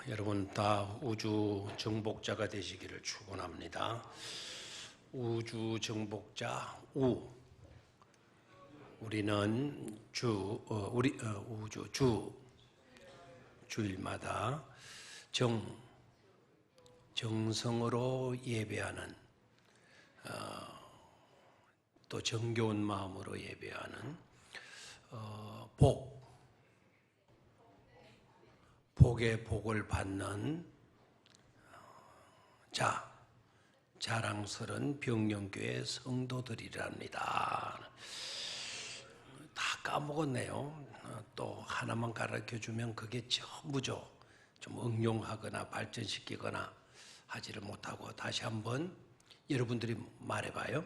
여러분 다 우주 정복자가 되시기를 축원합니다. 우주 정복자 우리는 주일마다 정성으로 예배하는 또 정겨운 마음으로 예배하는 복의 복을 받는 자랑스러운 병영교회 성도들이랍니다. 다 까먹었네요. 또 하나만 가르쳐주면 그게 전부죠. 좀 응용하거나 발전시키거나 하지를 못하고 다시 한번 여러분들이 말해봐요.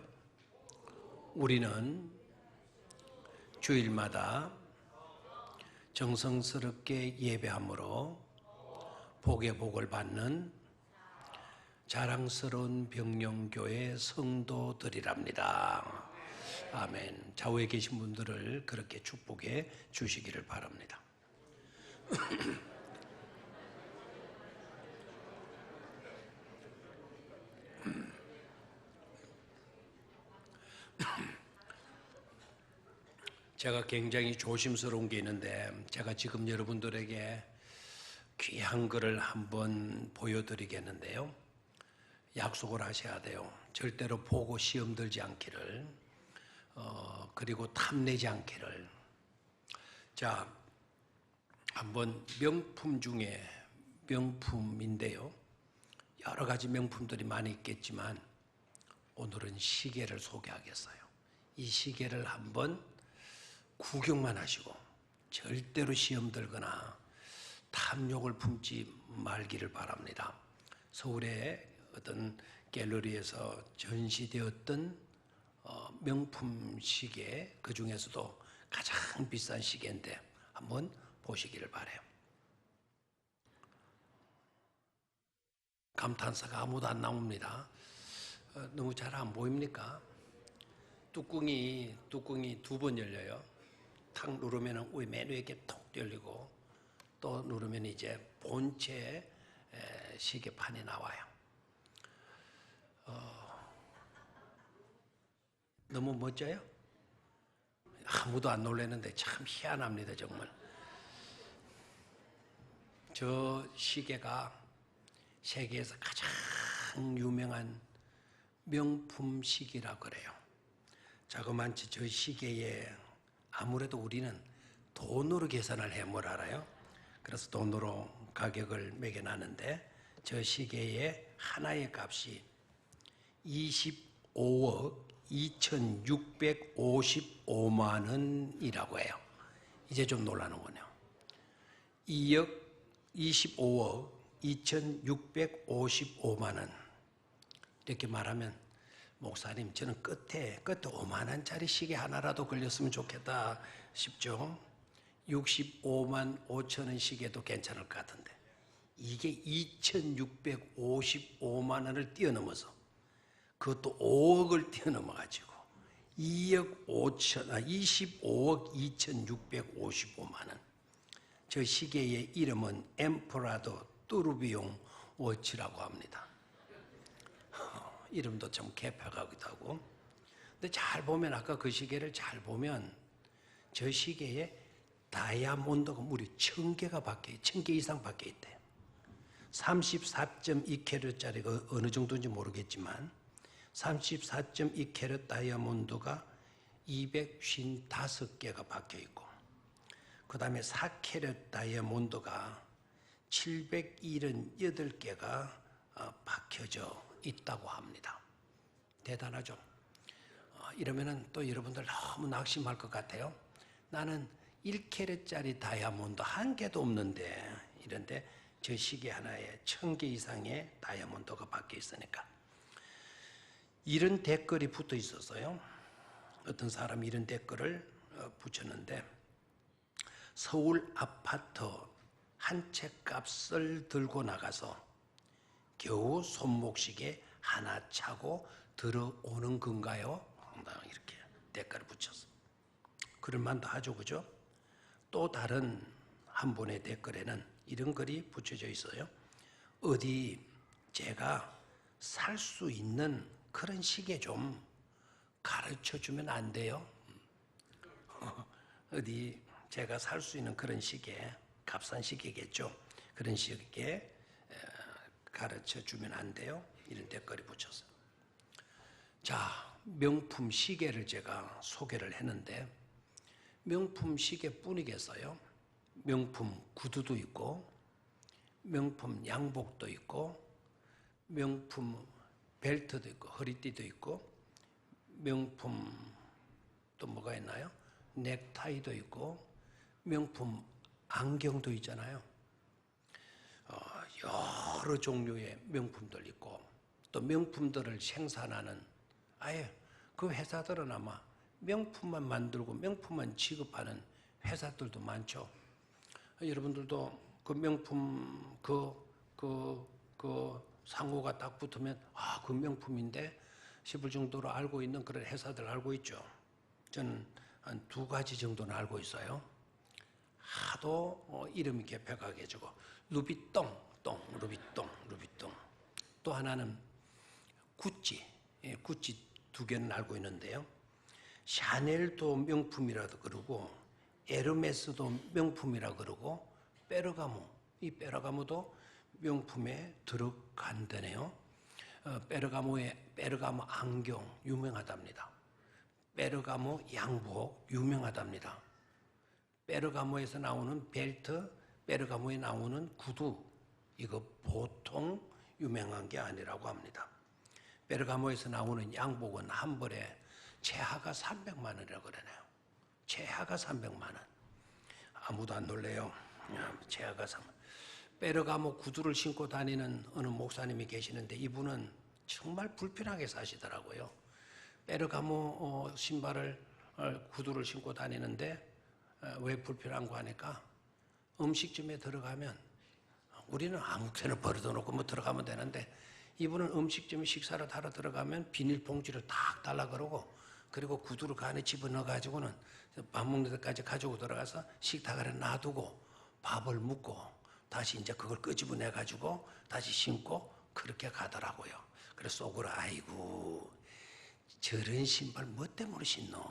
우리는 주일마다 정성스럽게 예배함으로 복의 복을 받는 자랑스러운 병영교회 성도들이랍니다. 아멘. 좌우에 계신 분들을 그렇게 축복해 주시기를 바랍니다. 제가 굉장히 조심스러운 게 있는데 제가 지금 여러분들에게 귀한 글을 한번 보여드리겠는데요. 약속을 하셔야 돼요. 절대로 보고 시험 들지 않기를, 그리고 탐내지 않기를. 자, 한번 명품 중에 명품인데요. 여러 가지 명품들이 많이 있겠지만 오늘은 시계를 소개하겠어요. 이 시계를 한번 구경만 하시고 절대로 시험 들거나 탐욕을 품지 말기를 바랍니다. 서울의 어떤 갤러리에서 전시되었던 명품 시계, 그 중에서도 가장 비싼 시계인데 한번 보시기를 바라요. 감탄사가 아무도 안 나옵니다. 너무 잘 안 보입니까? 뚜껑이 두 번 열려요. 탁 누르면 맨 위에 이렇게 톡 열리고 또 누르면 이제 본체 시계판이 나와요. 너무 멋져요? 아무도 안 놀라는데 참 희한합니다, 정말. 저 시계가 세계에서 가장 유명한 명품 시계라 그래요. 자그만치 저 시계에 아무래도 우리는 돈으로 계산을 해 뭘 알아요? 그래서 돈으로 가격을 매겨놨는데 저 시계의 하나의 값이 25억 2,655만 원이라고 해요. 이제 좀 놀라는군요. 25억 2,655만 원. 이렇게 말하면 목사님, 저는 끝에 5만 원짜리 시계 하나라도 걸렸으면 좋겠다 싶죠. 65만 5천 원 시계도 괜찮을 것 같은데 이게 2,655만 원을 뛰어넘어서 그것도 5억을 뛰어넘어가지고 25억 2,655만 원. 저 시계의 이름은 엠퍼라도 뚜르비용 워치라고 합니다. 이름도 좀 개파가기도 하고. 근데 잘 보면 아까 그 시계를 잘 보면 저 시계에 다이아몬드가 무려 1,000개가 박혀, 1,000개 이상 박혀 있대요. 34.2캐럿짜리가 어느 정도인지 모르겠지만 34.2캐럿 다이아몬드가 255개가 박혀 있고, 그 다음에 4캐럿 다이아몬드가 778개가 박혀져 있다고 합니다. 대단하죠? 이러면은 또 여러분들 너무 낙심할 것 같아요. 나는 1캐럿짜리 다이아몬드 한 개도 없는데, 이런데 저 시계 하나에 1,000개 이상의 다이아몬드가 박혀 있으니까. 이런 댓글이 붙어 있었어요. 어떤 사람이 이런 댓글을 붙였는데, 서울 아파트 한 채 값을 들고 나가서 겨우 손목시계 하나 차고 들어오는 건가요? 이렇게 댓글을 붙였어. 그럴만도 하죠, 그죠? 또 다른 한 분의 댓글에는 이런 글이 붙여져 있어요. 어디 제가 살 수 있는 그런 시계 좀 가르쳐 주면 안 돼요? 어디 제가 살 수 있는 그런 시계, 값싼 시계겠죠. 그런 시계 가르쳐 주면 안 돼요? 이런 댓글이 붙였어요. 자, 명품 시계를 제가 소개를 했는데 명품 시계뿐이겠어요? 명품 구두도 있고 명품 양복도 있고 명품 벨트도 있고 허리띠도 있고 명품 또 뭐가 있나요? 넥타이도 있고 명품 안경도 있잖아요. 여러 종류의 명품들 있고 또 명품들을 생산하는 아예 그 회사들은 아마 명품만 만들고 명품만 취급하는 회사들도 많죠. 여러분들도 그 명품 그 상호가 딱 붙으면 그 명품인데 싶을 정도로 알고 있는 그런 회사들 알고 있죠. 저는 한 2가지 정도는 알고 있어요. 하도 이름이 개폐가게지고 루비똥, 루비똥. 또 하나는 구찌, 구찌 2개는 알고 있는데요. 샤넬도 명품이라도 그러고 에르메스도 명품이라 그러고 페르가모, 이 페르가모도 명품에 들어간다네요. 페르가모 안경 유명하답니다. 페르가모 양복 유명하답니다. 페르가모에서 나오는 벨트, 페르가모에 나오는 구두, 이거 보통 유명한 게 아니라고 합니다. 페르가모에서 나오는 양복은 한 벌에 최하가 300만 원이라고 그러네요. 최하가 300만 원. 아무도 안 놀래요. 최하가 300만 원. 페르가모 구두를 신고 다니는 어느 목사님이 계시는데 이분은 정말 불편하게 사시더라고요. 페르가모 구두를 신고 다니는데 왜 불편한가 하니까 음식점에 들어가면 우리는 아무 때나 버려놓고 뭐 들어가면 되는데 이분은 음식점에 식사를 하러 들어가면 비닐봉지를 탁 달라 그러고 그리고 구두를 그 안에 집어넣어 가지고는 밥 먹는 데까지 가지고 들어가서 식탁 안에 놔두고 밥을 먹고 다시 이제 그걸 끄집어내 가지고 다시 신고 그렇게 가더라고요. 그래서 속으로 아이고 저런 신발 뭐 때문에 신노?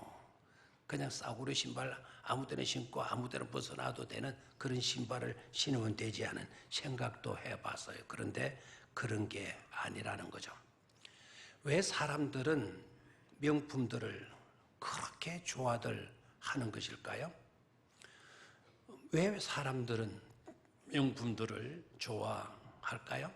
그냥 싸구려 신발 아무 때나 신고 아무 때나 벗어나도 되는 그런 신발을 신으면 되지 않은 생각도 해봤어요. 그런데 그런 게 아니라는 거죠. 왜 사람들은 명품들을 그렇게 좋아들 하는 것일까요? 왜 사람들은 명품들을 좋아할까요?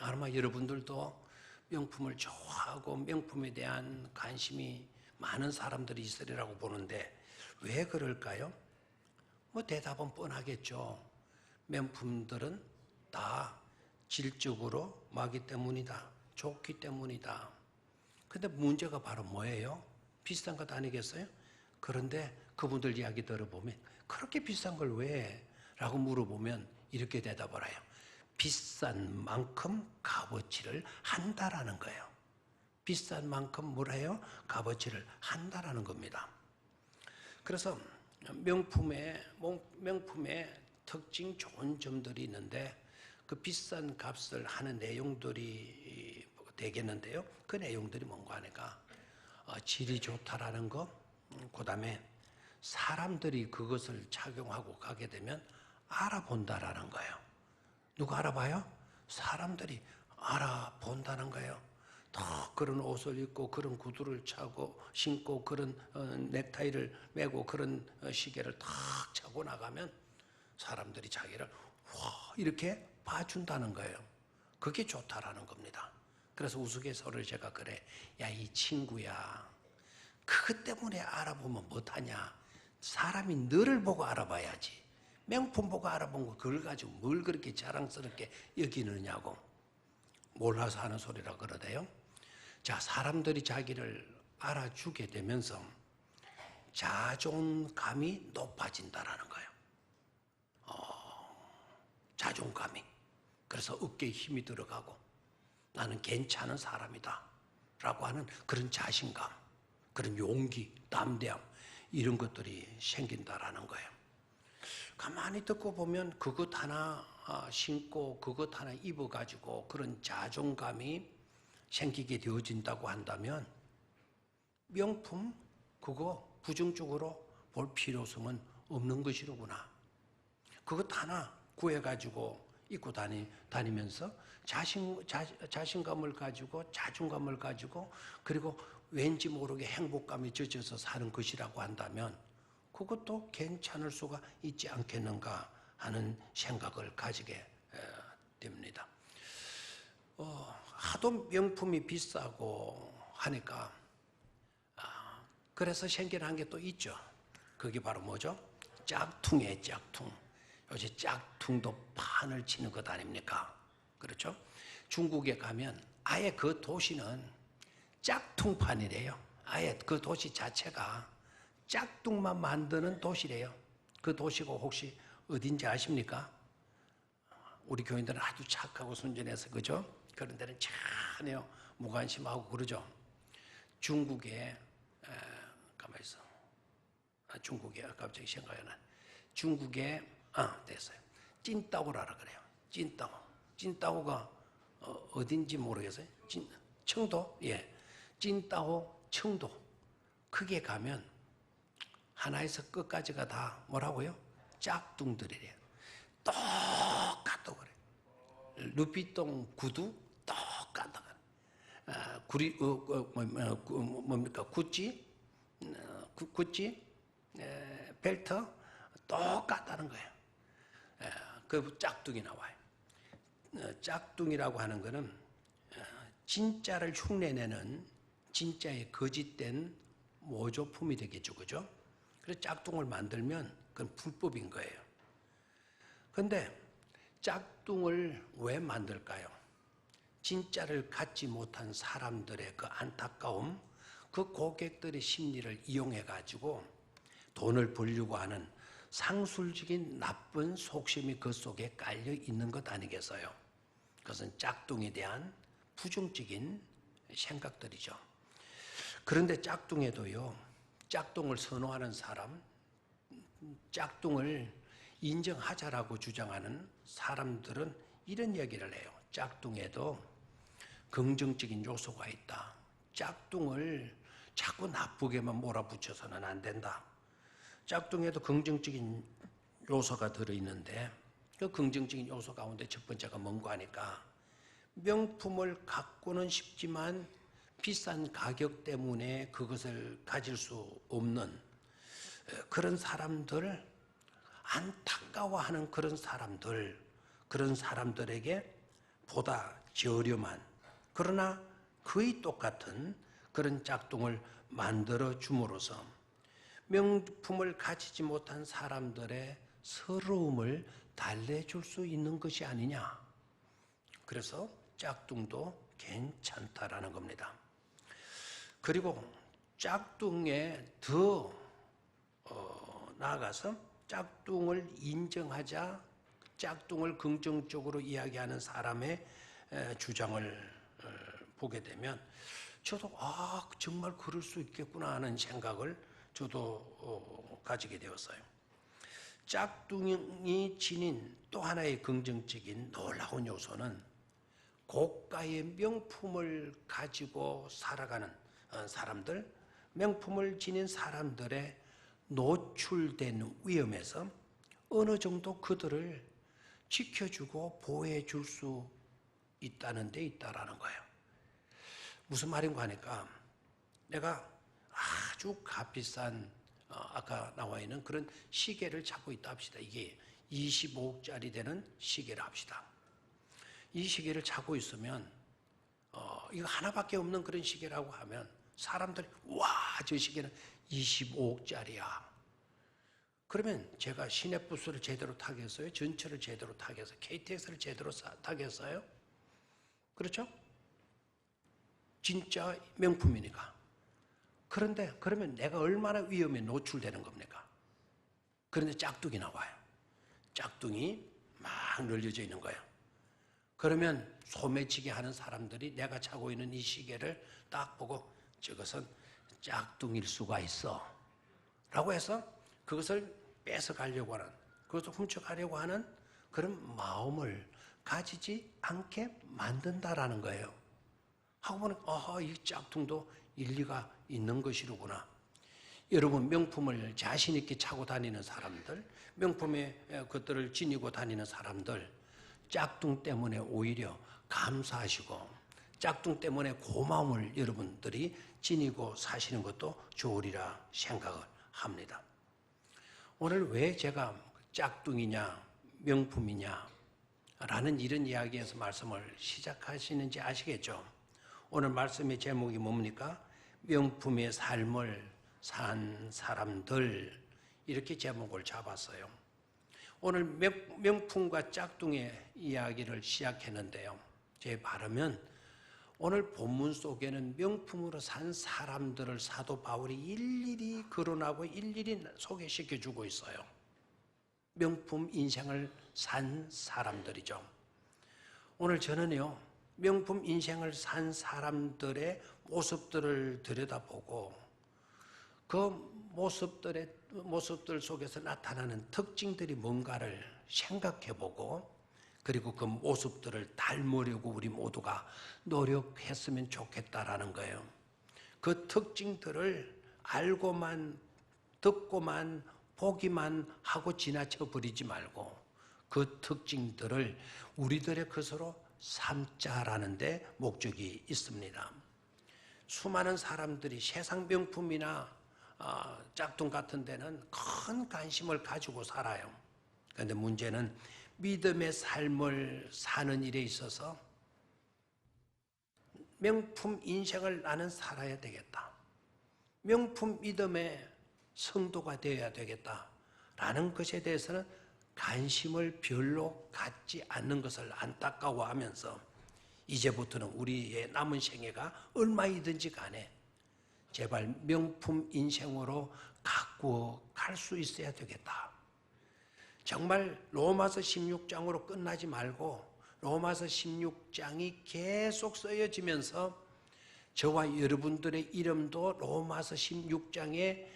아마 여러분들도 명품을 좋아하고 명품에 대한 관심이 많은 사람들이 있으리라고 보는데 왜 그럴까요? 뭐 대답은 뻔하겠죠. 명품들은 다 질적으로 맞기 때문이다. 좋기 때문이다. 근데 문제가 바로 뭐예요? 비싼 것 아니겠어요? 그런데 그분들 이야기 들어보면 그렇게 비싼 걸 왜? 라고 물어보면 이렇게 대답을 해요. 비싼 만큼 값어치를 한다라는 거예요. 비싼 만큼 뭘 해요? 값어치를 한다라는 겁니다. 그래서 명품의 특징 좋은 점들이 있는데 그 비싼 값을 하는 내용들이 되겠는데요. 그 내용들이 뭔가 하니까 질이 좋다라는 거, 그 다음에 사람들이 그것을 착용하고 가게 되면 알아본다라는 거예요. 누가 알아봐요? 사람들이 알아본다는 거예요. 더 그런 옷을 입고 그런 구두를 차고 신고 그런 넥타이를 매고 그런 시계를 탁 차고 나가면 사람들이 자기를 이렇게 봐준다는 거예요. 그게 좋다라는 겁니다. 그래서 우스갯소리를 제가 그래. 야, 이 친구야. 그것 때문에 알아보면 못하냐. 사람이 너를 보고 알아봐야지. 명품 보고 알아본 거 그걸 가지고 뭘 그렇게 자랑스럽게 여기느냐고. 몰라서 하는 소리라 그러대요. 자, 사람들이 자기를 알아주게 되면서 자존감이 높아진다라는 거예요. 자존감이. 그래서 어깨에 힘이 들어가고 나는 괜찮은 사람이다 라고 하는 그런 자신감, 그런 용기, 담대함 이런 것들이 생긴다라는 거예요. 가만히 듣고 보면 그것 하나 신고 그것 하나 입어가지고 그런 자존감이 생기게 되어진다고 한다면 명품 그거 부정적으로 볼 필요성은 없는 것이로구나. 그것 하나 구해가지고 입고 다니면서 자신감을 가지고 자존감을 가지고 그리고 왠지 모르게 행복감이 젖어서 사는 것이라고 한다면 그것도 괜찮을 수가 있지 않겠는가 하는 생각을 가지게 됩니다. 하도 명품이 비싸고 하니까 그래서 생겨난 게 또 있죠. 그게 바로 뭐죠? 짝퉁이에요, 짝퉁. 요새 짝퉁도 판을 치는 것 아닙니까? 그렇죠? 중국에 가면 아예 그 도시는 짝퉁판이래요. 아예 그 도시 자체가 짝퉁만 만드는 도시래요. 그 도시가 혹시 어딘지 아십니까? 우리 교인들은 아주 착하고 순전해서 그죠? 그런 데는 전혀 무관심하고 그러죠. 중국에 가만히 있어. 중국에 갑자기 생각이 나. 중국에 됐어요. 찐따오라라 그래요. 찐따오. 찐따오가 어딘지 모르겠어요. 청도? 예. 찐따오 청도. 그게 가면 하나에서 끝까지가 다 뭐라고요? 짝퉁들이래요. 똑같다고 그래. 루피똥 구두 똑같다. 뭡니까? 구찌 벨트 똑같다는 거예요. 그 짝퉁이 나와요. 짝퉁이라고 하는 거는 진짜를 흉내내는 진짜의 거짓된 모조품이 되겠죠, 그죠? 그래서 짝퉁을 만들면 그건 불법인 거예요. 그런데 짝퉁을 왜 만들까요? 진짜를 갖지 못한 사람들의 그 안타까움, 그 고객들의 심리를 이용해가지고 돈을 벌려고 하는 상술적인 나쁜 속심이 그 속에 깔려 있는 것 아니겠어요? 그것은 짝퉁에 대한 부정적인 생각들이죠. 그런데 짝퉁에도요, 짝퉁을 선호하는 사람, 짝퉁을 인정하자라고 주장하는 사람들은 이런 얘기를 해요. 짝퉁에도 긍정적인 요소가 있다. 짝퉁을 자꾸 나쁘게만 몰아붙여서는 안 된다. 짝퉁에도 긍정적인 요소가 들어있는데 그 긍정적인 요소 가운데 첫 번째가 뭔가 하니까 명품을 갖고는 싶지만 비싼 가격 때문에 그것을 가질 수 없는 그런 사람들, 안타까워하는 그런 사람들에게 보다 저렴한 그러나 거의 똑같은 그런 짝퉁을 만들어 줌으로써 명품을 가지지 못한 사람들의 서러움을 달래줄 수 있는 것이 아니냐. 그래서 짝퉁도 괜찮다라는 겁니다. 그리고 짝퉁에 더 나아가서 짝퉁을 인정하자, 짝퉁을 긍정적으로 이야기하는 사람의 주장을 보게 되면 저도 정말 그럴 수 있겠구나 하는 생각을 저도 가지게 되었어요. 짝퉁이 지닌 또 하나의 긍정적인 놀라운 요소는 고가의 명품을 가지고 살아가는 사람들, 명품을 지닌 사람들의 노출된 위험에서 어느 정도 그들을 지켜주고 보호해줄 수 있다는 데 있다라는 거예요. 무슨 말인가 하니까 내가 아주 값비싼 아까 나와 있는 그런 시계를 찾고 있다 합시다. 이게 25억짜리 되는 시계를 합시다. 이 시계를 찾고 있으면 이거 하나밖에 없는 그런 시계라고 하면 사람들이 와, 저 시계는 25억짜리야. 그러면 제가 시내버스를 제대로 타겠어요? 전철을 제대로 타겠어요? KTX를 제대로 타겠어요? 그렇죠? 진짜 명품이니까. 그런데 그러면 내가 얼마나 위험에 노출되는 겁니까? 그런데 짝퉁이 나와요. 짝퉁이 막 늘려져 있는 거예요. 그러면 소매치기 하는 사람들이 내가 차고 있는 이 시계를 딱 보고 저것은 짝퉁일 수가 있어 라고 해서 그것을 뺏어가려고 하는, 그것을 훔쳐가려고 하는 그런 마음을 가지지 않게 만든다라는 거예요. 하고 보니까 이 짝퉁도 일리가 있는 것이로구나. 여러분, 명품을 자신 있게 차고 다니는 사람들, 명품의 것들을 지니고 다니는 사람들, 짝퉁 때문에 오히려 감사하시고 짝퉁 때문에 고마움을 여러분들이 지니고 사시는 것도 좋으리라 생각을 합니다. 오늘 왜 제가 짝퉁이냐 명품이냐 라는 이런 이야기에서 말씀을 시작하시는지 아시겠죠? 오늘 말씀의 제목이 뭡니까? 명품의 삶을 산 사람들, 이렇게 제목을 잡았어요. 오늘 명품과 짝퉁의 이야기를 시작했는데요. 제 바라면 오늘 본문 속에는 명품으로 산 사람들을 사도 바울이 일일이 거론하고 일일이 소개시켜주고 있어요. 명품 인생을 산 사람들이죠. 오늘 저는요, 명품 인생을 산 사람들의 모습들을 들여다보고 그 모습들 속에서 나타나는 특징들이 뭔가를 생각해보고 그리고 그 모습들을 닮으려고 우리 모두가 노력했으면 좋겠다라는 거예요. 그 특징들을 알고만 듣고만 보기만 하고 지나쳐 버리지 말고 그 특징들을 우리들의 것으로 삼자라는 데 목적이 있습니다. 수많은 사람들이 세상 명품이나 짝퉁 같은 데는 큰 관심을 가지고 살아요. 그런데 문제는 믿음의 삶을 사는 일에 있어서 명품 인생을 나는 살아야 되겠다. 명품 믿음의 성도가 되어야 되겠다라는 것에 대해서는 관심을 별로 갖지 않는 것을 안타까워하면서 이제부터는 우리의 남은 생애가 얼마이든지 간에 제발 명품 인생으로 가꾸어 갈 수 있어야 되겠다. 정말 로마서 16장으로 끝나지 말고 로마서 16장이 계속 쓰여지면서 저와 여러분들의 이름도 로마서 16장에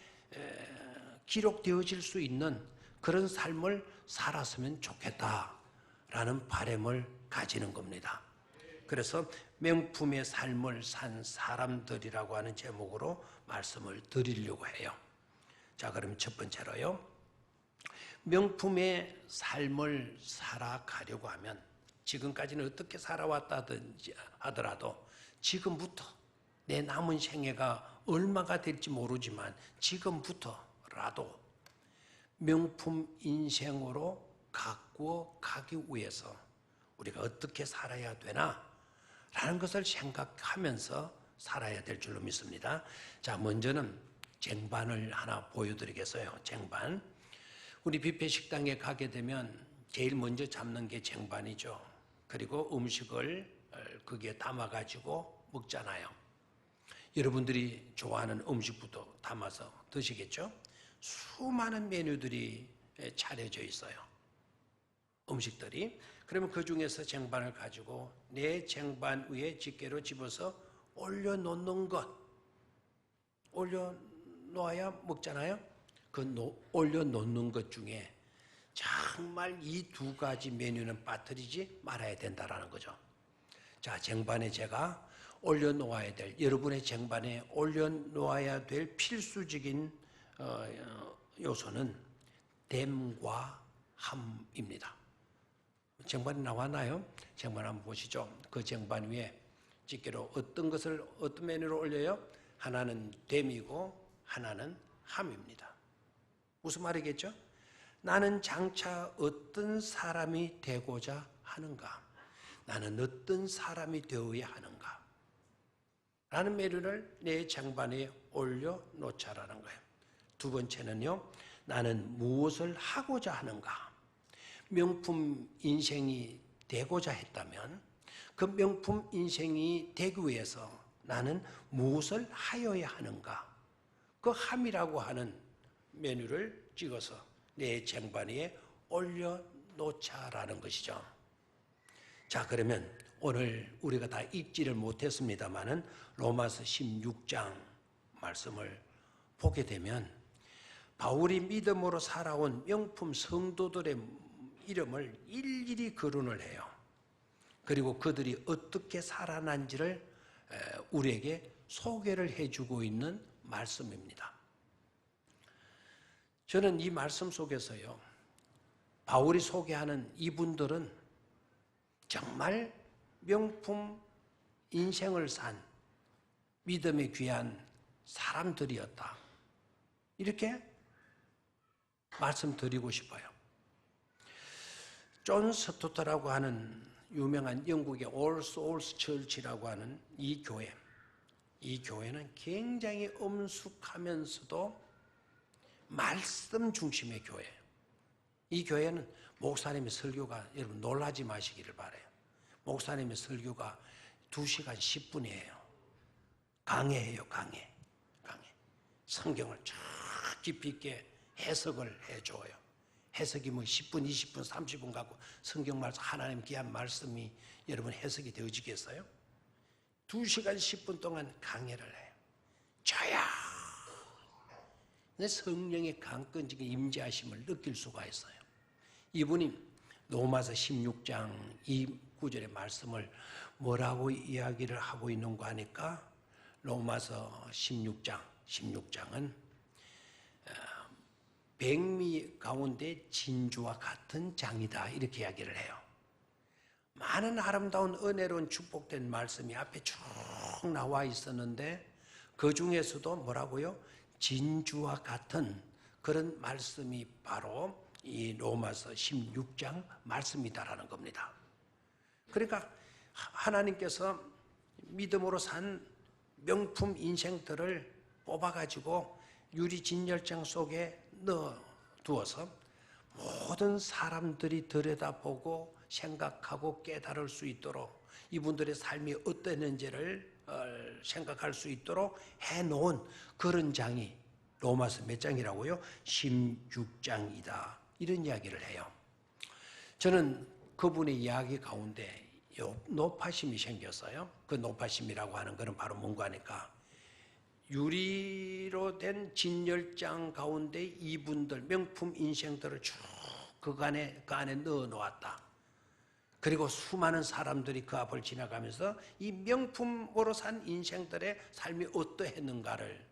기록되어질 수 있는 그런 삶을 살았으면 좋겠다라는 바람을 가지는 겁니다. 그래서 명품의 삶을 산 사람들이라고 하는 제목으로 말씀을 드리려고 해요. 자, 그럼 첫 번째로요. 명품의 삶을 살아가려고 하면 지금까지는 어떻게 살아왔다든지 하더라도 지금부터 내 남은 생애가 얼마가 될지 모르지만 지금부터라도 명품 인생으로 가꾸어 가기 위해서 우리가 어떻게 살아야 되나? 라는 것을 생각하면서 살아야 될 줄로 믿습니다. 자, 먼저는 쟁반을 하나 보여드리겠어요. 쟁반. 우리 뷔페 식당에 가게 되면 제일 먼저 잡는 게 쟁반이죠. 그리고 음식을 거기에 담아가지고 먹잖아요. 여러분들이 좋아하는 음식부터 담아서 드시겠죠? 수많은 메뉴들이 차려져 있어요. 음식들이. 그러면 그 중에서 쟁반을 가지고 내 쟁반 위에 집게로 집어서 올려놓는 것. 올려놓아야 먹잖아요. 그 올려놓는 것 중에 정말 이 두 가지 메뉴는 빠뜨리지 말아야 된다는 거죠. 자, 쟁반에 제가 올려놓아야 될, 여러분의 쟁반에 올려놓아야 될 필수적인 요소는 댐과 함입니다. 쟁반이 나왔나요? 쟁반 한번 보시죠. 그 쟁반 위에 집게로 어떤 메뉴를 올려요? 하나는 댐이고 하나는 함입니다. 무슨 말이겠죠? 나는 장차 어떤 사람이 되고자 하는가? 나는 어떤 사람이 되어야 하는가? 라는 메뉴를 내 쟁반에 올려놓자라는 거예요. 두 번째는요, 나는 무엇을 하고자 하는가? 명품 인생이 되고자 했다면 그 명품 인생이 되기 위해서 나는 무엇을 하여야 하는가? 그 함이라고 하는 메뉴를 찍어서 내 쟁반 위에 올려놓자라는 것이죠. 자, 그러면 오늘 우리가 다 읽지를 못했습니다마는 로마서 16장 말씀을 보게 되면 바울이 믿음으로 살아온 명품 성도들의 이름을 일일이 거론을 해요. 그리고 그들이 어떻게 살아난지를 우리에게 소개를 해주고 있는 말씀입니다. 저는 이 말씀 속에서요, 바울이 소개하는 이분들은 정말 명품 인생을 산 믿음이 귀한 사람들이었다, 이렇게 말씀드리고 싶어요. 존 스토트라고 하는 유명한 영국의 올 소울스 처치라고 하는 이 교회는 굉장히 엄숙하면서도 말씀 중심의 교회예요. 이 교회는 목사님의 설교가, 여러분 놀라지 마시기를 바라요. 목사님의 설교가 2시간 10분이에요. 강해해요, 강해. 성경을 쫙 깊이 있게 해석을 해줘요. 해석이 뭐 10분, 20분, 30분 갖고 성경 말씀, 하나님 귀한 말씀이 여러분 해석이 되어지겠어요? 2시간 10분 동안 강해를 해요. 저야! 내 성령의 강건적인 임재하심을 느낄 수가 있어요. 이분이 로마서 16장 이 구절의 말씀을 뭐라고 이야기를 하고 있는가 하니까, 로마서 16장은 백미 가운데 진주와 같은 장이다, 이렇게 이야기를 해요. 많은 아름다운 은혜로운 축복된 말씀이 앞에 쭉 나와 있었는데 그 중에서도 뭐라고요? 진주와 같은 그런 말씀이 바로 이 로마서 16장 말씀이다라는 겁니다. 그러니까 하나님께서 믿음으로 산 명품 인생들을 뽑아가지고 유리 진열장 속에 넣어두어서 모든 사람들이 들여다보고 생각하고 깨달을 수 있도록, 이분들의 삶이 어땠는지를 생각할 수 있도록 해놓은 그런 장이 로마서 몇 장이라고요? 16장이다, 이런 이야기를 해요. 저는 그분의 이야기 가운데 노파심이 생겼어요. 그 노파심이라고 하는 것은 바로 뭔가 하니까, 유리로 된 진열장 가운데 이분들 명품 인생들을 쭉 그 안에 넣어 놓았다. 그리고 수많은 사람들이 그 앞을 지나가면서 이 명품으로 산 인생들의 삶이 어떠했는가를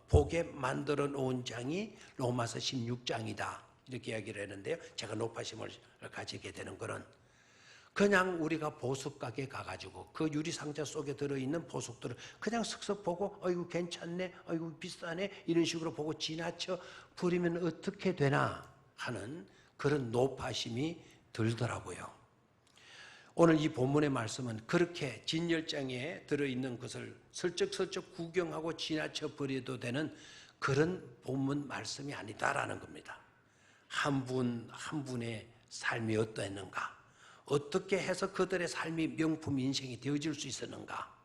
보게 만들어 놓은 장이 로마서 16장이다, 이렇게 이야기를 했는데요. 제가 노파심을 가지게 되는 것은, 그냥 우리가 보석가게 가가지고 그 유리상자 속에 들어있는 보석들을 그냥 슥슥 보고 어이구 괜찮네, 어이구 비싸네, 이런 식으로 보고 지나쳐 버리면 어떻게 되나 하는 그런 노파심이 들더라고요. 오늘 이 본문의 말씀은 그렇게 진열장에 들어있는 것을 슬쩍슬쩍 구경하고 지나쳐 버려도 되는 그런 본문 말씀이 아니다라는 겁니다. 한 분 한 분의 삶이 어떠했는가, 어떻게 해서 그들의 삶이 명품 인생이 되어질 수 있었는가,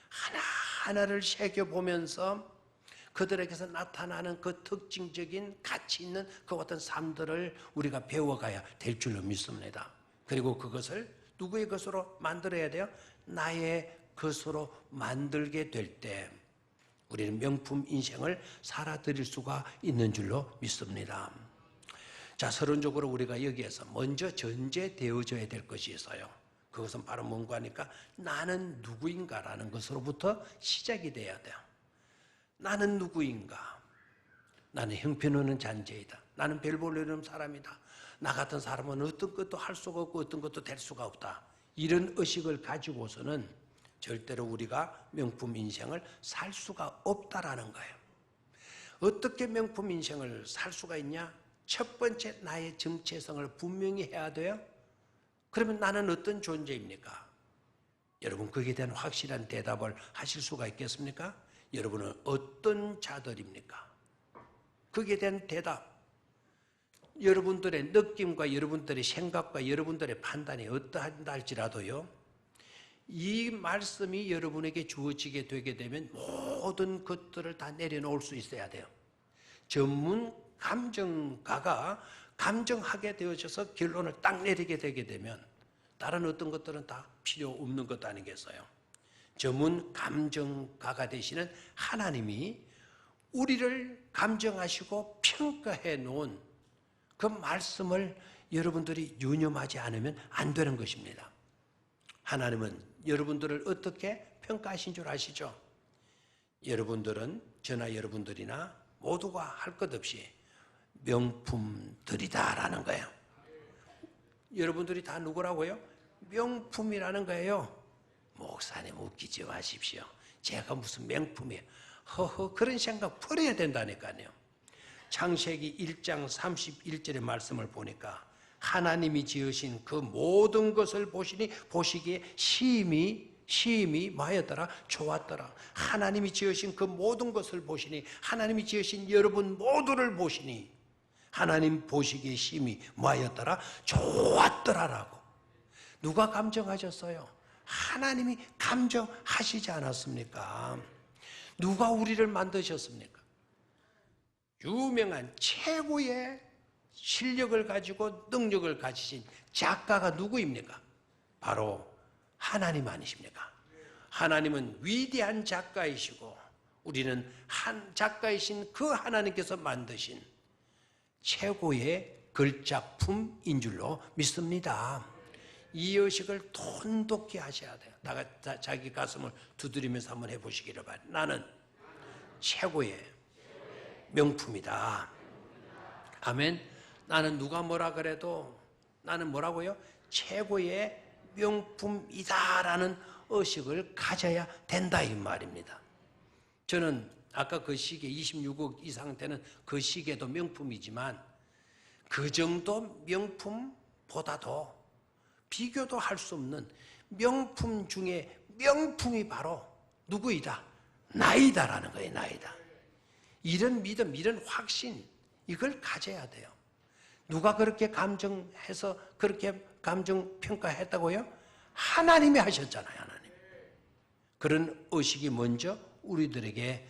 하나하나를 새겨보면서 그들에게서 나타나는 그 특징적인 가치 있는 그 어떤 삶들을 우리가 배워가야 될 줄로 믿습니다. 그리고 그것을 누구의 것으로 만들어야 돼요? 나의 것으로 만들게 될 때 우리는 명품 인생을 살아드릴 수가 있는 줄로 믿습니다. 자, 서론적으로 우리가 여기에서 먼저 전제되어져야 될 것이 있어요. 그것은 바로 뭔가 하니까 나는 누구인가라는 것으로부터 시작이 돼야 돼요. 나는 누구인가? 나는 형편없는 잔재이다. 나는 별 볼 일 없는 사람이다. 나 같은 사람은 어떤 것도 할 수가 없고 어떤 것도 될 수가 없다. 이런 의식을 가지고서는 절대로 우리가 명품 인생을 살 수가 없다라는 거예요. 어떻게 명품 인생을 살 수가 있냐? 첫 번째, 나의 정체성을 분명히 해야 돼요. 그러면 나는 어떤 존재입니까? 여러분, 거기에 대한 확실한 대답을 하실 수가 있겠습니까? 여러분은 어떤 자들입니까? 거기에 대한 대답, 여러분들의 느낌과 여러분들의 생각과 여러분들의 판단이 어떠한다 할지라도요, 이 말씀이 여러분에게 주어지게 되게 되면 모든 것들을 다 내려놓을 수 있어야 돼요. 전문 감정가가 감정하게 되어져서 결론을 딱 내리게 되게 되면 다른 어떤 것들은 다 필요 없는 것 아니겠어요? 전문 감정가가 되시는 하나님이 우리를 감정하시고 평가해 놓은 그 말씀을 여러분들이 유념하지 않으면 안 되는 것입니다. 하나님은 여러분들을 어떻게 평가하신 줄 아시죠? 여러분들은 저나 여러분들이나 모두가 할 것 없이 명품들이다라는 거예요. 여러분들이 다 누구라고요? 명품이라는 거예요. 목사님 웃기지 마십시오. 제가 무슨 명품이에요. 허허, 그런 생각 버려야 된다니까요. 창세기 1장 31절의 말씀을 보니까 하나님이 지으신 그 모든 것을 보시기에 심히 뭐였더라? 좋았더라. 하나님이 지으신 그 모든 것을 보시니, 하나님이 지으신 여러분 모두를 보시니 하나님 보시기에 심히 뭐였더라? 좋았더라라고. 누가 감정하셨어요? 하나님이 감정하시지 않았습니까? 누가 우리를 만드셨습니까? 유명한 최고의 실력을 가지고 능력을 가지신 작가가 누구입니까? 바로 하나님 아니십니까? 하나님은 위대한 작가이시고 우리는 한 작가이신 그 하나님께서 만드신 최고의 걸작품인 줄로 믿습니다. 이 의식을 돈독히 하셔야 돼요. 자기 가슴을 두드리면서 한번 해보시기를 바랍니다. 나는 최고의 명품이다. 아멘. 나는 누가 뭐라 그래도 나는 뭐라고요? 최고의 명품이다라는 의식을 가져야 된다 이 말입니다. 저는 아까 그 시계 26억 이상 되는 그 시계도 명품이지만 그 정도 명품보다도 비교도 할 수 없는 명품 중에 명품이 바로 누구이다? 나이다라는 거예요. 나이다. 이런 믿음, 이런 확신, 이걸 가져야 돼요. 누가 그렇게 감정해서 그렇게 감정 평가했다고요? 하나님이 하셨잖아요. 하나님. 그런 의식이 먼저 우리들에게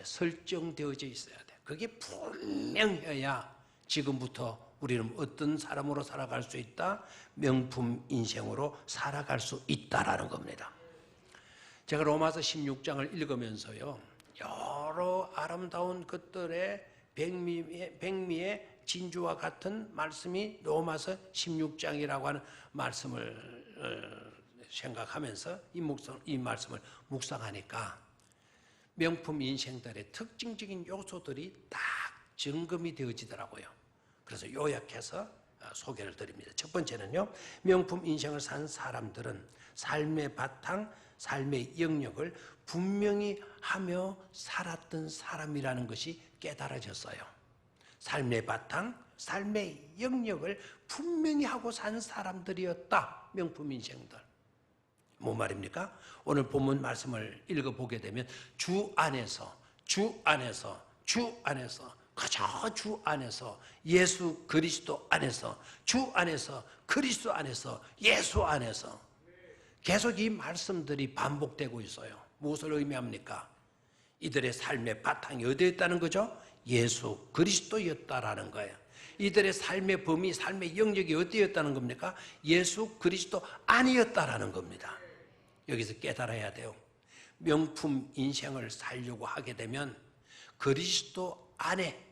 설정되어져 있어야 돼요. 그게 분명해야 지금부터 우리는 어떤 사람으로 살아갈 수 있다? 명품 인생으로 살아갈 수 있다라는 겁니다. 제가 로마서 16장을 읽으면서요, 여러 아름다운 것들의 백미의 진주와 같은 말씀이 로마서 16장이라고 하는 말씀을 생각하면서 이 말씀을 묵상하니까 명품 인생들의 특징적인 요소들이 딱 점검이 되어지더라고요. 그래서 요약해서 소개를 드립니다. 첫 번째는요, 명품 인생을 산 사람들은 삶의 바탕, 삶의 영역을 분명히 하며 살았던 사람이라는 것이 깨달아졌어요. 삶의 바탕, 삶의 영역을 분명히 하고 산 사람들이었다. 명품 인생들. 뭔 말입니까? 오늘 본문 말씀을 읽어보게 되면 주 안에서 그저 주 안에서 예수 그리스도 안에서 주 안에서 그리스도 안에서 예수 안에서 계속 이 말씀들이 반복되고 있어요. 무엇을 의미합니까? 이들의 삶의 바탕이 어디에 있다는 거죠? 예수 그리스도였다라는 거예요. 이들의 삶의 범위, 삶의 영역이 어디였다는 겁니까? 예수 그리스도 아니었다라는 겁니다. 여기서 깨달아야 돼요. 명품 인생을 살려고 하게 되면 그리스도 안에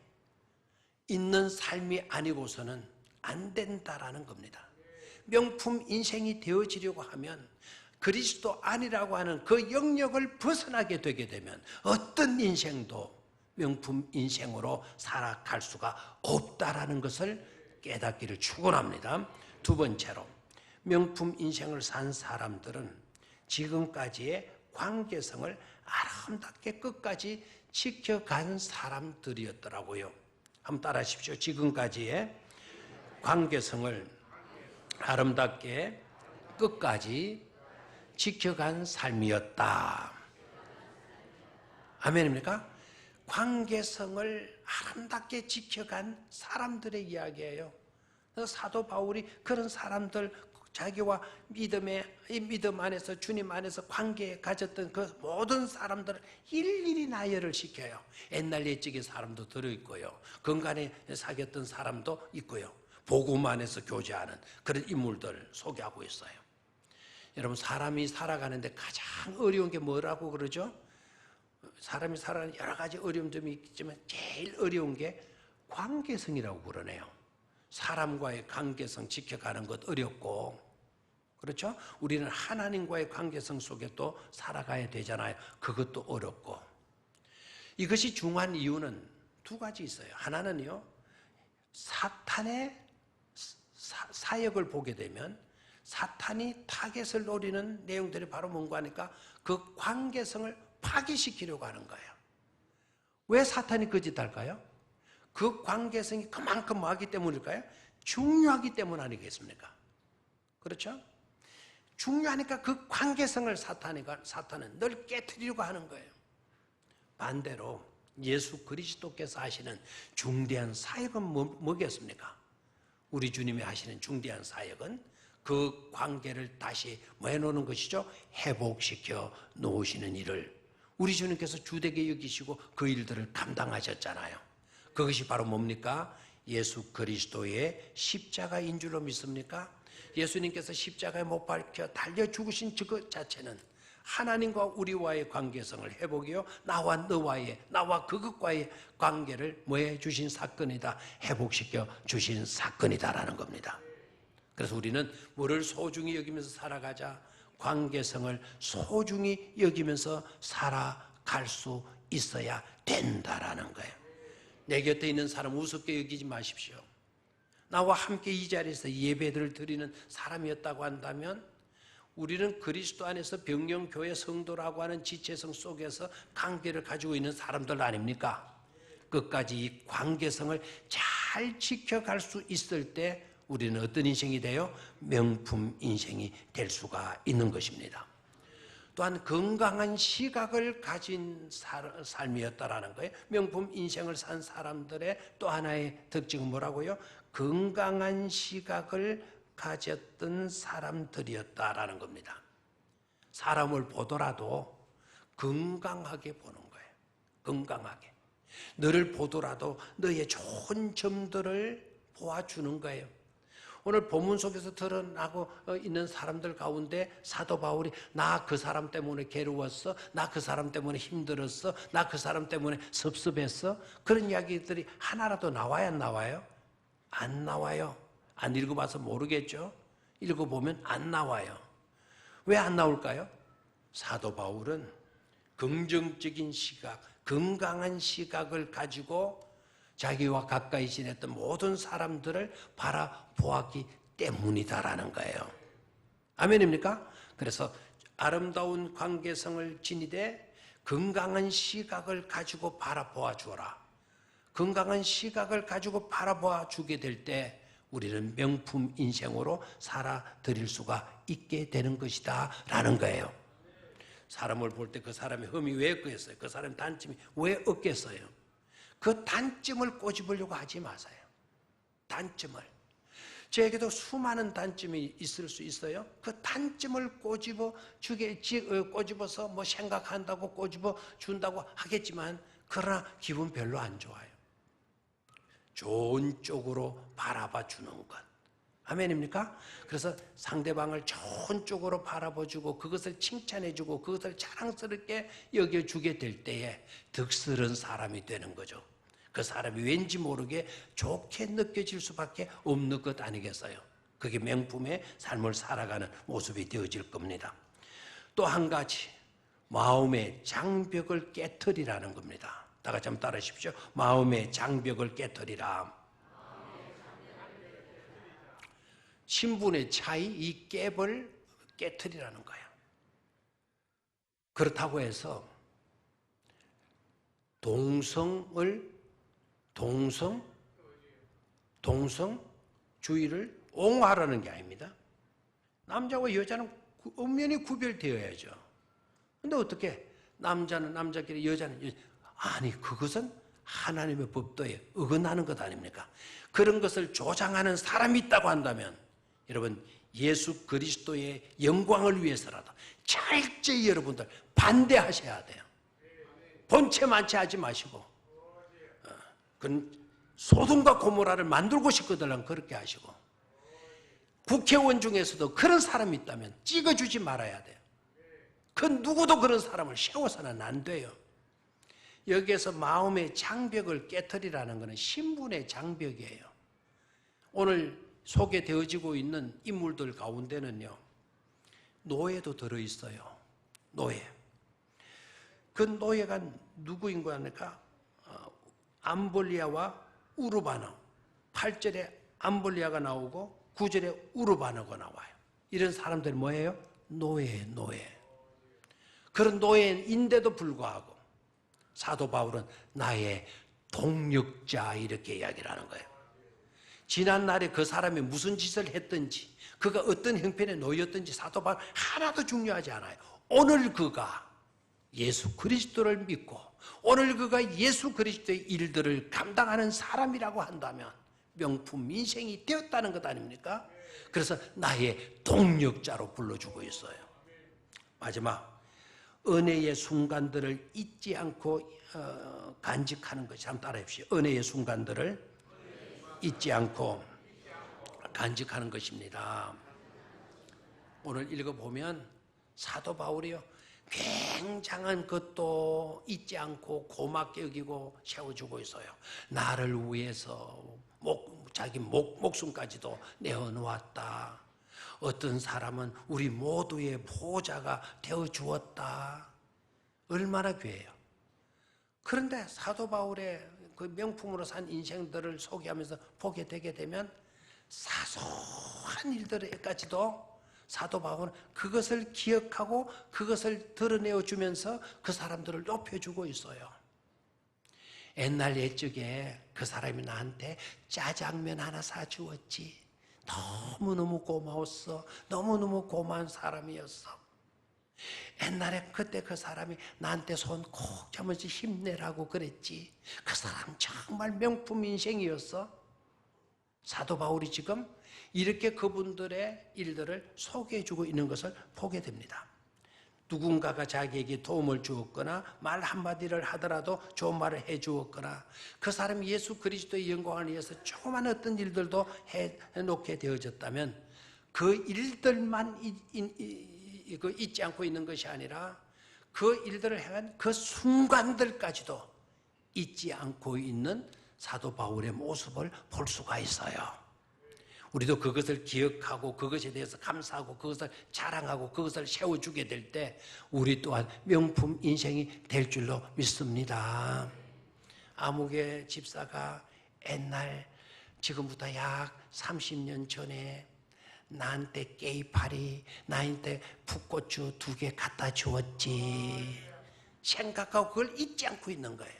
있는 삶이 아니고서는 안 된다라는 겁니다. 명품 인생이 되어지려고 하면 그리스도 아니라고 하는 그 영역을 벗어나게 되게 되면 어떤 인생도 명품 인생으로 살아갈 수가 없다라는 것을 깨닫기를 축원합니다. 두 번째로 명품 인생을 산 사람들은 지금까지의 관계성을 아름답게 끝까지 지켜간 사람들이었더라고요. 한번 따라 하십시오. 지금까지의 관계성을 아름답게 끝까지 지켜간 삶이었다. 아멘입니까? 관계성을 아름답게 지켜간 사람들의 이야기예요. 사도 바울이 그런 사람들, 자기와 이 믿음 안에서 주님 안에서 관계 가졌던 그 모든 사람들을 일일이 나열을 시켜요. 옛날 옛적의 사람도 들어있고요, 건간에 사귀었던 사람도 있고요, 복음 안에서 교제하는 그런 인물들 소개하고 있어요. 여러분, 사람이 살아가는데 가장 어려운 게 뭐라고 그러죠? 사람이 살아가는 여러 가지 어려움이 있지만 제일 어려운 게 관계성이라고 그러네요. 사람과의 관계성 지켜가는 것 어렵고, 그렇죠? 우리는 하나님과의 관계성 속에 또 살아가야 되잖아요. 그것도 어렵고. 이것이 중요한 이유는 두 가지 있어요. 하나는요, 사탄의 사역을 보게 되면 사탄이 타겟을 노리는 내용들이 바로 뭔가 하니까 그 관계성을 파괴시키려고 하는 거예요. 왜 사탄이 그 짓 할까요? 그 관계성이 그만큼 뭐하기 때문일까요? 중요하기 때문 아니겠습니까? 그렇죠? 중요하니까 그 관계성을 사탄은 늘 깨트리려고 하는 거예요. 반대로 예수 그리스도께서 하시는 중대한 사역은 뭐겠습니까? 우리 주님이 하시는 중대한 사역은 그 관계를 다시 뭐 해놓는 것이죠? 회복시켜 놓으시는 일을 우리 주님께서 주되게 여기시고 그 일들을 감당하셨잖아요. 그것이 바로 뭡니까? 예수 그리스도의 십자가인 줄로 믿습니까? 예수님께서 십자가에 못 박혀 달려 죽으신 그 자체는 하나님과 우리와의 관계성을 회복이요, 나와 그것과의 관계를 뭐해 주신 사건이다, 회복시켜 주신 사건이다라는 겁니다. 그래서 우리는 뭐를 소중히 여기면서 살아가자? 관계성을 소중히 여기면서 살아갈 수 있어야 된다라는 거예요. 내 곁에 있는 사람 우습게 여기지 마십시오. 나와 함께 이 자리에서 예배를 드리는 사람이었다고 한다면 우리는 그리스도 안에서 병영교회 성도라고 하는 지체성 속에서 관계를 가지고 있는 사람들 아닙니까? 끝까지 이 관계성을 잘 지켜갈 수 있을 때 우리는 어떤 인생이 돼요? 명품 인생이 될 수가 있는 것입니다. 또한 건강한 시각을 가진 삶이었다라는 거예요. 명품 인생을 산 사람들의 또 하나의 특징은 뭐라고요? 건강한 시각을 가졌던 사람들이었다라는 겁니다. 사람을 보더라도 건강하게 보는 거예요. 건강하게. 너를 보더라도 너의 좋은 점들을 보아주는 거예요. 오늘 본문 속에서 드러나고 있는 사람들 가운데 사도 바울이 나 그 사람 때문에 괴로웠어, 나 그 사람 때문에 힘들었어, 나 그 사람 때문에 섭섭했어, 그런 이야기들이 하나라도 나와야 안 나와요? 안 나와요. 안 읽어봐서 모르겠죠? 읽어보면 안 나와요. 왜 안 나올까요? 사도 바울은 긍정적인 시각, 건강한 시각을 가지고 자기와 가까이 지냈던 모든 사람들을 바라보았기 때문이다라는 거예요. 아멘입니까? 그래서 아름다운 관계성을 지니되 건강한 시각을 가지고 바라보아 주어라. 건강한 시각을 가지고 바라보아 주게 될 때 우리는 명품 인생으로 살아드릴 수가 있게 되는 것이다 라는 거예요. 사람을 볼 때 그 사람의 흠이 왜 없겠어요? 그 사람의 단점이 왜 없겠어요? 그 단점을 꼬집으려고 하지 마세요. 단점을. 저에게도 수많은 단점이 있을 수 있어요. 그 단점을 꼬집어서 뭐 생각한다고 꼬집어 준다고 하겠지만 그러나 기분 별로 안 좋아요. 좋은 쪽으로 바라봐 주는 것. 아멘입니까? 그래서 상대방을 좋은 쪽으로 바라봐주고 그것을 칭찬해주고 그것을 자랑스럽게 여겨주게 될 때에 득스러운 사람이 되는 거죠. 그 사람이 왠지 모르게 좋게 느껴질 수밖에 없는 것 아니겠어요? 그게 명품의 삶을 살아가는 모습이 되어질 겁니다. 또 한 가지, 마음의 장벽을 깨트리라는 겁니다. 다 같이 한번 따라하십시오. 마음의 장벽을 깨트리라. 신분의 차이, 이 갭을 깨트리라는 거예요. 그렇다고 해서 동성주의를 옹호하라는 게 아닙니다. 남자와 여자는 엄연히 구별되어야죠. 근데 어떻게 남자는 남자끼리 여자는 여자, 아니 그것은 하나님의 법도에 어긋나는 것 아닙니까? 그런 것을 조장하는 사람이 있다고 한다면 여러분 예수 그리스도의 영광을 위해서라도 철저히 여러분들 반대하셔야 돼요. 본체만치 하지 마시고 그건 소돔과 고모라를 만들고 싶거든 그렇게 하시고 국회의원 중에서도 그런 사람이 있다면 찍어주지 말아야 돼요. 그 누구도 그런 사람을 세워서는 안 돼요. 여기에서 마음의 장벽을 깨트리라는 것은 신분의 장벽이에요. 오늘 소개되어지고 있는 인물들 가운데는요, 노예도 들어있어요. 노예. 그 노예가 누구인가 하니까 암볼리아와 우르바너. 8절에 암볼리아가 나오고 9절에 우르바너가 나와요. 이런 사람들 뭐예요? 노예. 그런 노예인데도 불구하고 사도 바울은 나의 동력자 이렇게 이야기를 하는 거예요. 지난날에 그 사람이 무슨 짓을 했든지, 그가 어떤 형편에 놓였든지 사도 바울 하나도 중요하지 않아요. 오늘 그가 예수 그리스도를 믿고 오늘 그가 예수 그리스도의 일들을 감당하는 사람이라고 한다면 명품 인생이 되었다는 것 아닙니까? 그래서 나의 동력자로 불러주고 있어요. 마지막, 은혜의 순간들을 잊지 않고 간직하는 것이, 한번 따라해 보십시오. 은혜의 순간들을 잊지 않고 간직하는 것입니다. 오늘 읽어보면 사도 바울이요, 굉장한 것도 잊지 않고 고맙게 여기고 세워주고 있어요. 나를 위해서 자기 목숨까지도 내어놓았다. 어떤 사람은 우리 모두의 보호자가 되어주었다. 얼마나 귀해요. 그런데 사도 바울의 그 명품으로 산 인생들을 소개하면서 보게 되게 되면 사소한 일들까지도 사도 바울은 그것을 기억하고 그것을 드러내어 주면서 그 사람들을 높여주고 있어요. 옛날 옛적에 그 사람이 나한테 짜장면 하나 사주었지. 너무너무 고마웠어. 너무너무 고마운 사람이었어. 옛날에 그때 그 사람이 나한테 손 콕 잡으면서 힘내라고 그랬지. 그 사람 정말 명품 인생이었어. 사도 바울이 지금 이렇게 그분들의 일들을 소개해주고 있는 것을 보게 됩니다. 누군가가 자기에게 도움을 주었거나 말 한마디를 하더라도 좋은 말을 해주었거나 그 사람이 예수 그리스도의 영광을 위해서 조그만 어떤 일들도 해놓게 되어졌다면 그 일들만 잊지 않고 있는 것이 아니라 그 일들을 행한 그 순간들까지도 잊지 않고 있는 사도 바울의 모습을 볼 수가 있어요. 우리도 그것을 기억하고 그것에 대해서 감사하고 그것을 자랑하고 그것을 세워주게 될 때 우리 또한 명품 인생이 될 줄로 믿습니다. 아무개 집사가 옛날 지금부터 약 30년 전에 나한테 깨이파리, 나한테 풋고추 2개 갖다 주었지 생각하고 그걸 잊지 않고 있는 거예요.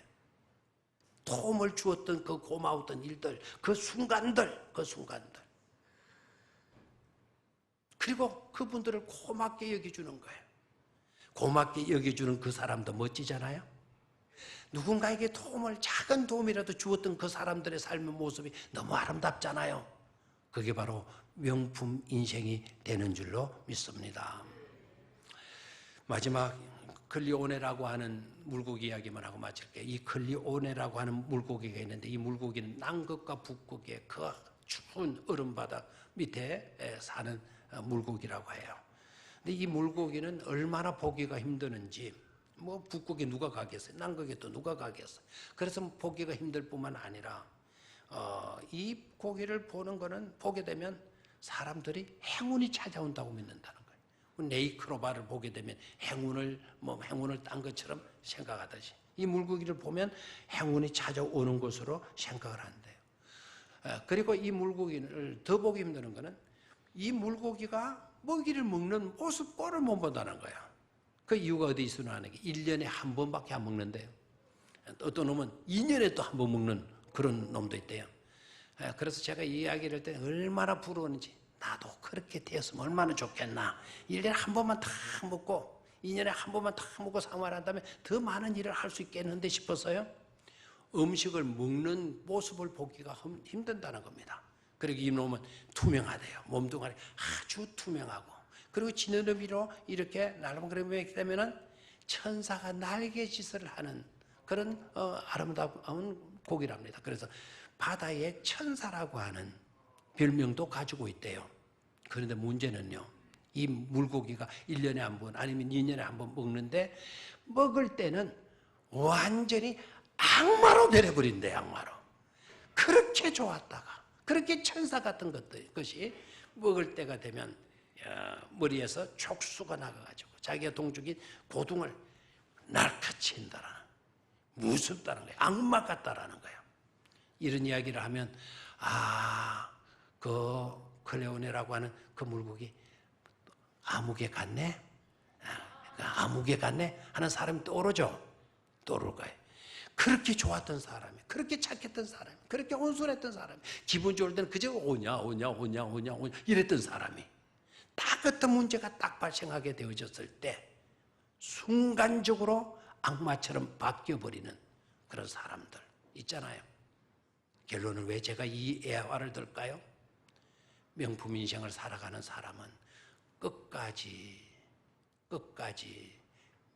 도움을 주었던 그 고마웠던 일들, 그 순간들. 그리고 그분들을 고맙게 여겨주는 거예요. 고맙게 여겨주는 그 사람도 멋지잖아요. 누군가에게 작은 도움이라도 주었던 그 사람들의 삶의 모습이 너무 아름답잖아요. 그게 바로 명품 인생이 되는 줄로 믿습니다. 마지막 클리오네라고 하는 물고기 이야기만 하고 마칠게요. 이 클리오네라고 하는 물고기가 있는데 이 물고기는 남극과 북극의 그 추운 얼음바닥 밑에 사는 물고기라고 해요. 근데 이 물고기는 얼마나 보기가 힘드는지 북극에 누가 가겠어요? 남극에 또 누가 가겠어요? 그래서 보기가 힘들 뿐만 아니라 이 고기를 보게 되면 사람들이 행운이 찾아온다고 믿는다는 거예요. 네이크로바를 보게 되면 행운을 딴 것처럼 생각하듯이 이 물고기를 보면 행운이 찾아오는 것으로 생각을 한대요. 그리고 이 물고기를 더 보기 힘드는 것은 이 물고기가 먹이를 먹는 모습 꼴을 못 본다는 거예요. 그 이유가 어디 있으나 하는 게 1년에 한 번밖에 안 먹는데요. 어떤 놈은 2년에 또 한 번 먹는 그런 놈도 있대요. 그래서 제가 이 이야기를 할 때 얼마나 부러웠는지 나도 그렇게 되었으면 얼마나 좋겠나. 1년에 한 번만 다 먹고 2년에 한 번만 다 먹고 생활한다면 더 많은 일을 할 수 있겠는데 싶었어요. 음식을 먹는 모습을 보기가 힘든다는 겁니다. 그리고 이 놈은 투명하대요. 몸뚱아리 아주 투명하고 그리고 지느러미 위로 이렇게 날아가게 되면은 천사가 날개짓을 하는 그런 아름다운 고기랍니다. 그래서 바다의 천사라고 하는 별명도 가지고 있대요. 그런데 문제는요, 이 물고기가 1년에 한 번 아니면 2년에 한 번 먹는데 먹을 때는 완전히 악마로 내려버린대. 악마로. 그렇게 좋았다가 그렇게 천사 같은 것이 먹을 때가 되면 머리에서 촉수가 나가가지고 자기가 동족인 고둥을 날카친다라는, 무섭다는 거예요. 악마 같다라는 거예요. 이런 이야기를 하면 그 클레오네라고 하는 그 물고기 아무개 같네? 아무개 같네? 하는 사람이 떠오르죠? 떠오를 거예요. 그렇게 좋았던 사람이, 그렇게 착했던 사람이, 그렇게 온순했던 사람이, 기분 좋을 때는 그저 오냐 이랬던 사람이 딱 어떤 문제가 딱 발생하게 되어졌을 때 순간적으로 악마처럼 바뀌어버리는 그런 사람들 있잖아요. 결론은 왜 제가 이 애화를 들까요? 명품 인생을 살아가는 사람은 끝까지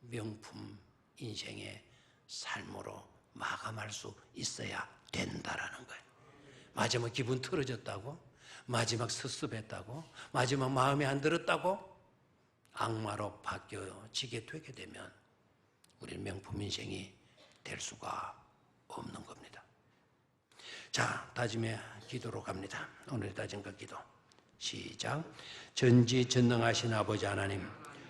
명품 인생의 삶으로 마감할 수 있어야 된다라는 거예요. 마지막 기분 틀어졌다고? 마지막 섭섭했다고? 마지막 마음에 안 들었다고? 악마로 바뀌어지게 되게 되면 우리는 명품 인생이 될 수가 없는 겁니다. 자, 다짐의 기도로 갑니다. 오늘의 다짐과 기도 시작. 전지전능하신 아버지 하나님,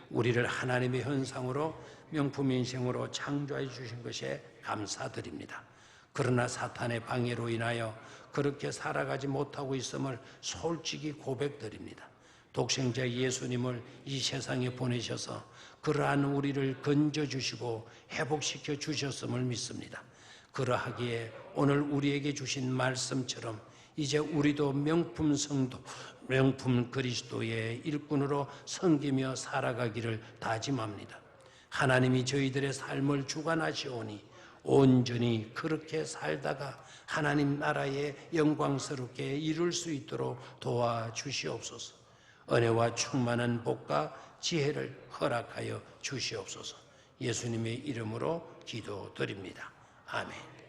우리를 하나님의 현상으로 명품 인생으로 창조해 주신 것에 감사드립니다. 그러나 사탄의 방해로 인하여 그렇게 살아가지 못하고 있음을 솔직히 고백드립니다. 독생자 예수님을 이 세상에 보내셔서 그러한 우리를 건져주시고 회복시켜 주셨음을 믿습니다. 그러하기에 오늘 우리에게 주신 말씀처럼 이제 우리도 명품 성도, 명품 그리스도의 일꾼으로 섬기며 살아가기를 다짐합니다. 하나님이 저희들의 삶을 주관하시오니 온전히 그렇게 살다가 하나님 나라에 영광스럽게 이룰 수 있도록 도와주시옵소서. 은혜와 충만한 복과 지혜를 허락하여 주시옵소서. 예수님의 이름으로 기도드립니다. 아멘.